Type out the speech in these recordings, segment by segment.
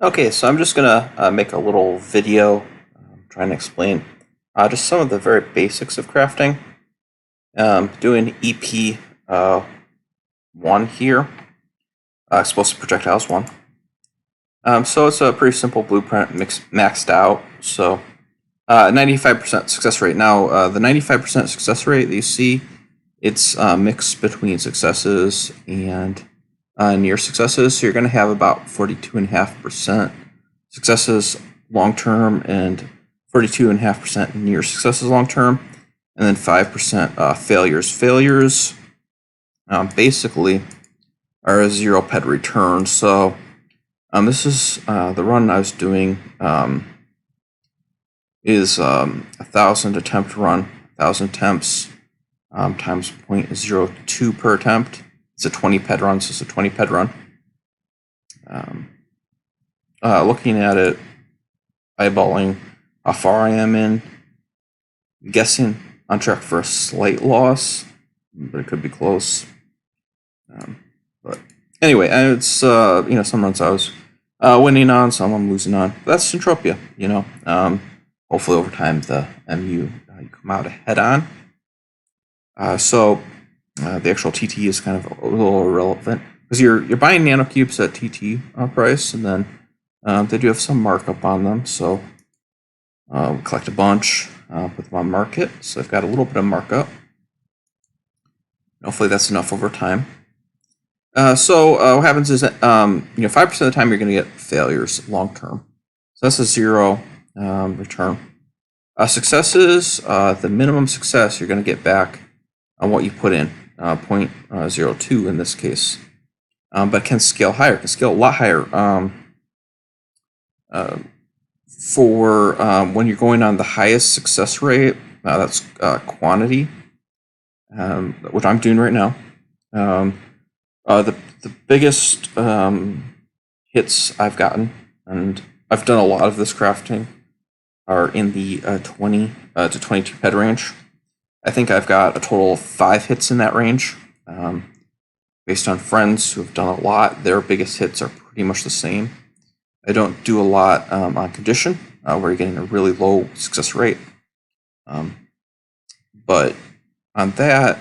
Okay, so I'm just gonna make a little video trying to explain just some of the very basics of crafting. Doing EP 1 here, explosive projectiles 1. So it's a pretty simple blueprint maxed out. So 95% success rate. Now the 95% success rate that you see, it's mixed between successes and near successes. So you're going to have about 42.5% successes long term and 42.5% near successes long term, and then 5% failures. Failures basically are a 0 ped return. So this is the run I was doing is 1,000 attempt run, 1,000 attempts times 0.02 per attempt. It's a 20 ped run, so it's a 20 ped run. Looking at it, eyeballing how far I am in, guessing on track for a slight loss, but it could be close. But anyway, it's some runs I was winning on, some I'm losing on. That's Entropia, hopefully over time the MU you come out ahead on. So the actual TT is kind of a little irrelevant because you're buying nanocubes at TT price, and then they do have some markup on them. So we collect a bunch, put them on market. So I've got a little bit of markup. Hopefully that's enough over time. So what happens is that 5% of the time you're going to get failures long term. So that's a 0 return. Successes, the minimum success you're going to get back on what you put in, 0.02 in this case, but it can scale higher. It can scale a lot higher. For when you're going on the highest success rate, that's quantity, which I'm doing right now. The biggest hits I've gotten, and I've done a lot of this crafting, are in the 20 to 22 ped range. I think I've got a total of 5 hits in that range. Based on friends who have done a lot, their biggest hits are pretty much the same. I don't do a lot on condition, where you're getting a really low success rate. But on that,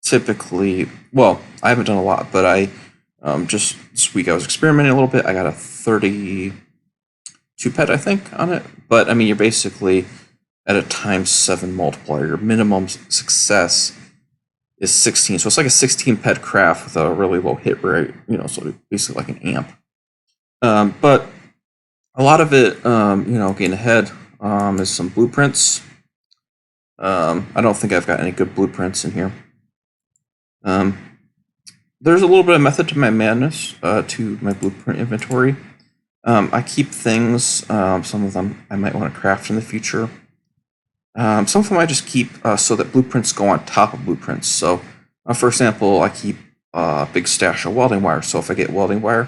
typically, well, I haven't done a lot, but I just this week I was experimenting a little bit. I got a 32 ped, I think, on it. But I mean, you're basically at a ×7 multiplier. Your minimum success is 16. So it's like a 16 ped craft with a really low hit rate, so basically like an amp. But a lot of it, getting ahead is some blueprints. I don't think I've got any good blueprints in here. There's a little bit of method to my madness, to my blueprint inventory. I keep things, some of them I might want to craft in the future. Some of them I just keep so that blueprints go on top of blueprints. So, for example, I keep a big stash of welding wire. So if I get welding wire,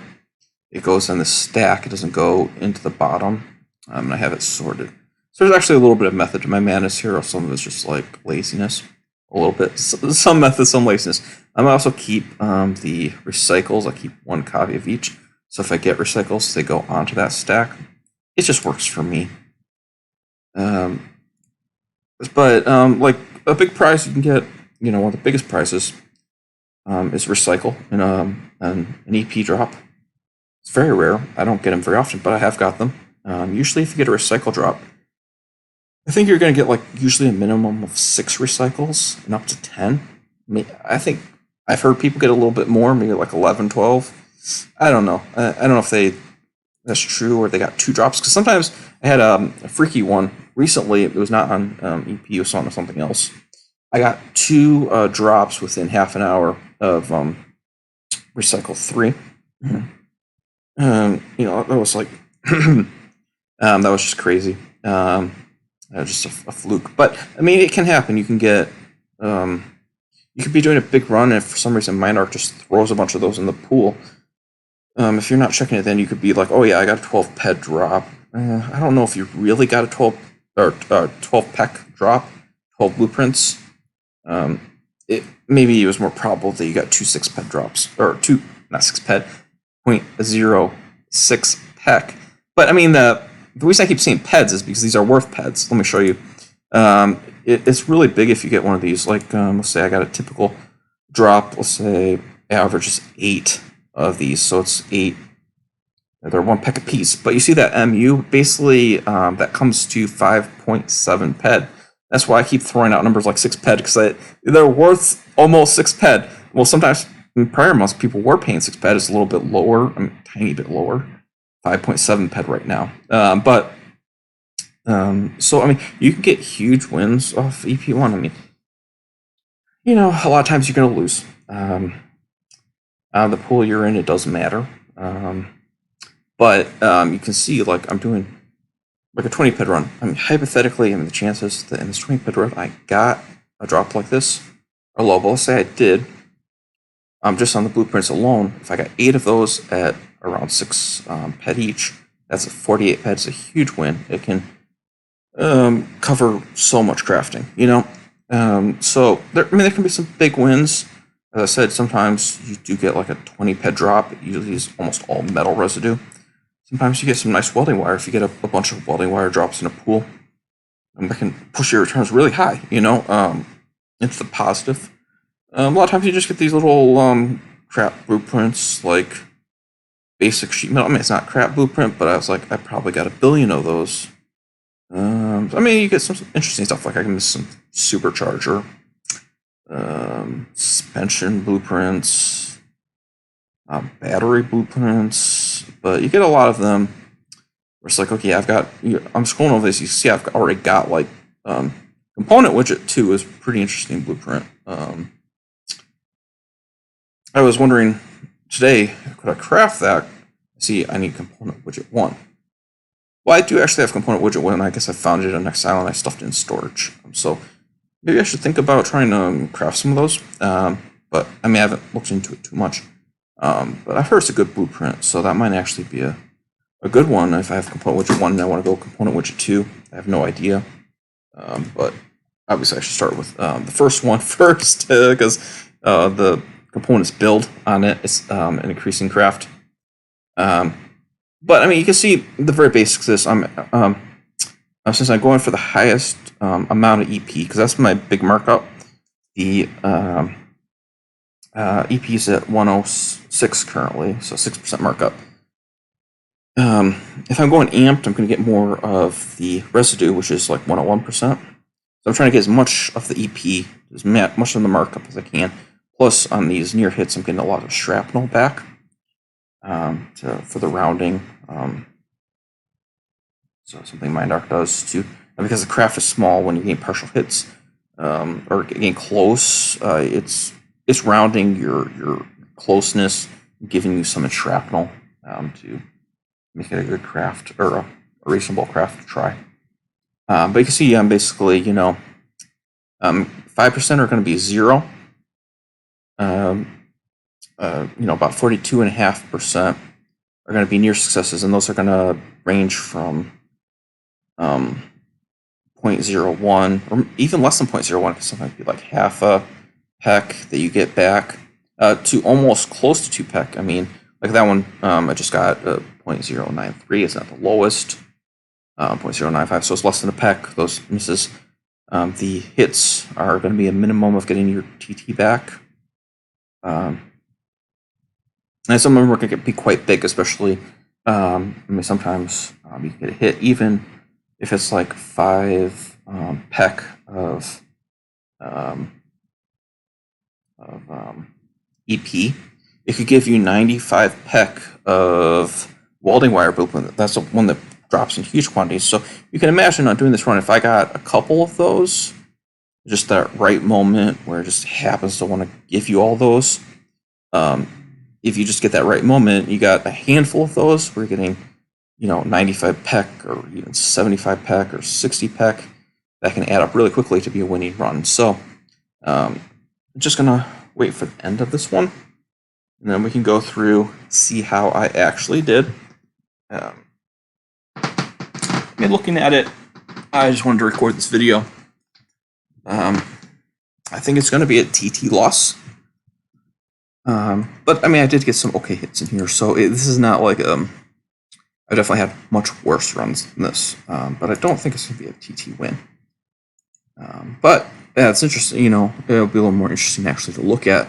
it goes in the stack. It doesn't go into the bottom, and I have it sorted. So there's actually a little bit of method to my madness here. Some of it's just like laziness, a little bit. Some method, some laziness. I also keep the recycles. I keep 1 copy of each. So if I get recycles, they go onto that stack. It just works for me. But like a big prize you can get, one of the biggest prizes is recycle and an EP drop. It's very rare. I don't get them very often, but I have got them. Usually if you get a recycle drop, I think you're going to get like usually a minimum of 6 recycles and up to 10. I think I've heard people get a little bit more, maybe like 11, 12. I don't know. I don't know if that's true or they got 2 drops, because sometimes I had a freaky one recently. It was not on EP, it was on something else. I got 2 drops within half an hour of recycle 3. That was like that was just crazy. Just a fluke. But I mean, it can happen. You can get you could be doing a big run, and for some reason Minarch just throws a bunch of those in the pool. If you're not checking it, then you could be like, oh yeah, I got a 12 ped drop. I don't know if you really got a 12 or 12 pec drop, 12 blueprints. Maybe it was more probable that you got 2 6 ped drops, or 2, not 6 ped, 0.0 6 pec. But I mean, the reason I keep saying PEDs is because these are worth PEDs. Let me show you. It's really big if you get one of these. Like, let's say I got a typical drop. Let's say average is 8 of these, so it's 8. They're 1 pec a piece. But you see that MU, basically that comes to 5.7 PED. That's why I keep throwing out numbers like 6 PED, because they're worth almost 6 PED. Well, sometimes in prior months, people were paying 6 PED. It's a little bit lower, a tiny bit lower, 5.7 PED right now. So, I mean, you can get huge wins off EP1. I mean, you know, a lot of times you're going to lose. The pool you're in, it doesn't matter. But you can see, like, I'm doing like a 20 PED run. I mean, hypothetically, I mean, the chances that in this 20 PED run I got a drop like this are low. But let's say I did. Just on the blueprints alone, if I got 8 of those at around 6 PED each, that's a 48 PED. It's a huge win. It can cover so much crafting, you know. So there can be some big wins. As I said, sometimes you do get like a 20 PED drop. It usually is almost all metal residue. Sometimes you get some nice welding wire if you get a bunch of welding wire drops in a pool. And that can push your returns really high, you know, into the positive. A lot of times you just get these little crap blueprints, like basic sheet metal. I mean, it's not crap blueprint, but I was like, I probably got 1 billion of those. I mean, you get some interesting stuff, like I can miss some supercharger, suspension blueprints, battery blueprints, but you get a lot of them where it's like, okay, I'm scrolling over this, you see I've already got like component widget 2 is pretty interesting blueprint. I was wondering today, could I craft that? See, I need component widget 1. Well, I do actually have component widget 1. I guess I found it in Exile and I stuffed it in storage. So maybe I should think about trying to craft some of those. But I mean, I haven't looked into it too much. But I've heard it's a good blueprint, so that might actually be a good one. If I have component widget 1 and I want to go component widget 2, I have no idea. But obviously I should start with the first one first, because the components build on it. It's an increasing craft. But I mean, you can see the very basics of this. Since I'm going for the highest amount of EP, because that's my big markup. The EP is at 106 currently, so 6% markup. If I'm going amped, I'm going to get more of the residue, which is like 101%. So I'm trying to get as much of the EP, as much of the markup as I can. Plus, on these near hits, I'm getting a lot of shrapnel back for the rounding. So something Mind Arc does too. And because the craft is small, when you gain partial hits or getting close, it's rounding your closeness, giving you some shrapnel to make it a good craft or a reasonable craft to try. But you can see I'm basically, 5% are going to be 0. About 42.5% are going to be near successes, and those are going to range from 0.01 or even less than 0.01, because sometimes be like half a pec that you get back to almost close to 2 pec. I mean, like that one, I just got 0.093. It's not the lowest. 0.095, so it's less than a pec. Those misses. The hits are going to be a minimum of getting your TT back. And some of them are going to be quite big, especially, sometimes you can get a hit even if it's like 5 pec of EP. It could give you 95 pec of welding wire blueprint. That's the one that drops in huge quantities. So you can imagine on doing this run, if I got a couple of those, just that right moment where it just happens to want to give you all those. If you just get that right moment, you got a handful of those where you're getting, 95 pec or even 75 pec or 60 pec. That can add up really quickly to be a winning run. So I'm just going to wait for the end of this one, and then we can go through, see how I actually did. Looking at it, I just wanted to record this video. I think it's going to be a TT loss. But I mean, I did get some okay hits in here, so this is not like I definitely had much worse runs than this, but I don't think it's going to be a TT win. But yeah, it's interesting. It'll be a little more interesting actually to look at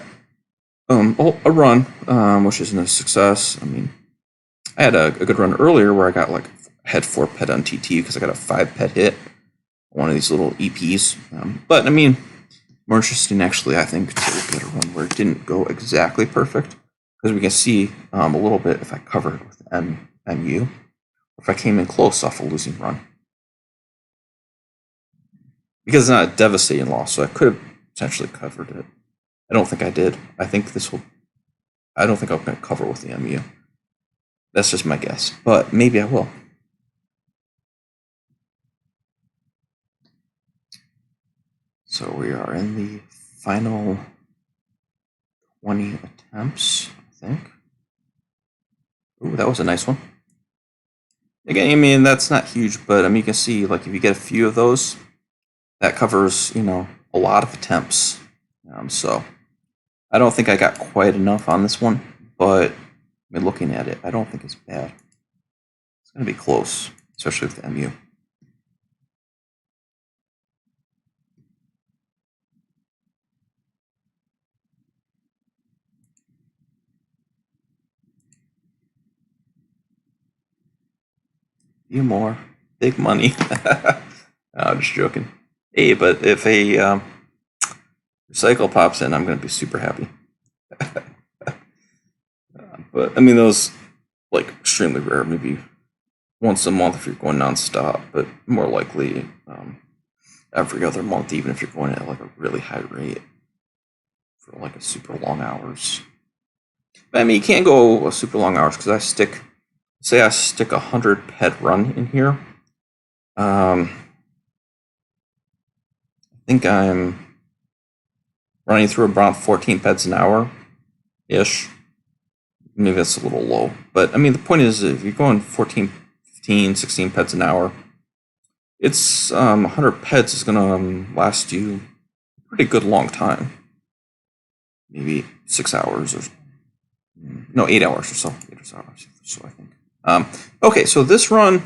a run, which isn't a success. I mean, I had a good run earlier where I got had 4 pet on TT because I got a 5 pet hit, one of these little EPs. But I mean, more interesting actually, I think, to look at a run where it didn't go exactly perfect, because we can see a little bit if I cover it with MU, or if I came in close off a losing run. Because it's not a devastating loss, so I could have potentially covered it. I don't think I did. I don't think I'm going to cover with the MU. That's just my guess, but maybe I will. So we are in the final 20 attempts, I think. Ooh, that was a nice one. Again, I mean, that's not huge, but I mean, you can see, if you get a few of those, that covers, a lot of attempts. So I don't think I got quite enough on this one, but I mean, looking at it, I don't think it's bad. It's going to be close, especially with the MU. Few more. Big money. I'm just joking. Hey, but if a recycle pops in, I'm going to be super happy. But I mean, those extremely rare, maybe once a month if you're going nonstop, but more likely every other month, even if you're going at a really high rate for a super long hours. But I mean, you can't go a super long hours because I stick 100 pet run in here. I think I'm running through around 14 pets an hour ish. Maybe that's a little low, but I mean, the point is, if you're going 14, 15, 16 pets an hour, it's 100 pets is gonna last you a pretty good long time. Maybe 6 hours or no, 8 hours or so. 8 hours, so I think. Okay, so this run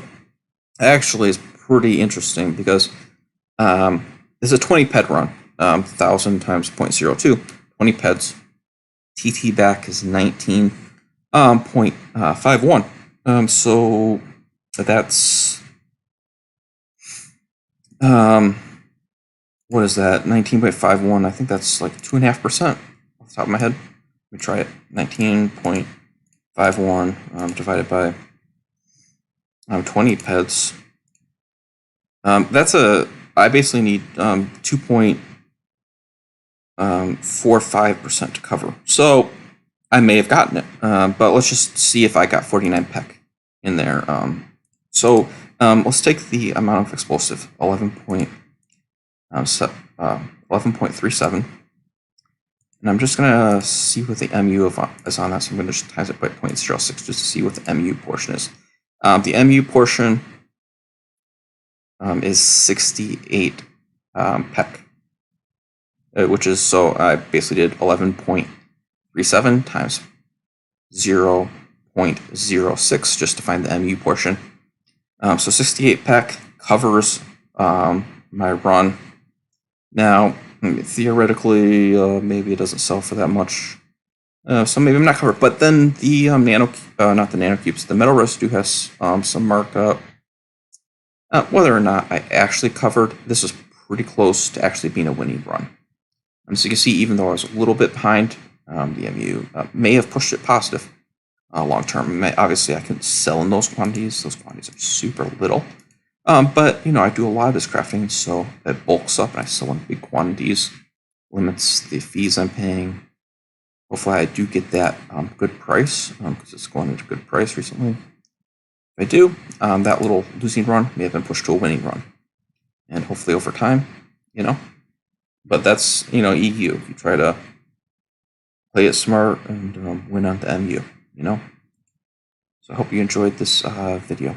actually is pretty interesting because it's a 20 pet run, 1,000 times 0.02, 20 pets. TT back is 19.51. So that's what is that? 19.51. I think that's 2.5% off the top of my head. Let me try it. 19.51 divided by 20 pets. I basically need 2.45% to cover. So I may have gotten it, but let's just see if I got 49 pec in there. Let's take the amount of explosive, 11.37, and I'm just gonna see what the MU is on that. So I'm gonna just times it by 0.06 just to see what the MU portion is. The MU portion is 68 pec, which is, so I basically did 11.37 times 0.06 just to find the MU portion. So 68 pec covers my run. Now, theoretically, maybe it doesn't sell for that much. So maybe I'm not covered. But then the not the nanocubes, the metal residue has some markup. Whether or not I actually covered, this is pretty close to actually being a winning run. So you can see, even though I was a little bit behind, the MU may have pushed it positive long term. Obviously, I can sell in those quantities. Those quantities are super little. But I do a lot of this crafting, so it bulks up and I sell in big quantities, limits the fees I'm paying. Hopefully I do get that good price, because it's going at a good price recently. If I do, that little losing run may have been pushed to a winning run. And hopefully over time, but that's, EU. If you try to play it smart and win on the MU, So I hope you enjoyed this video.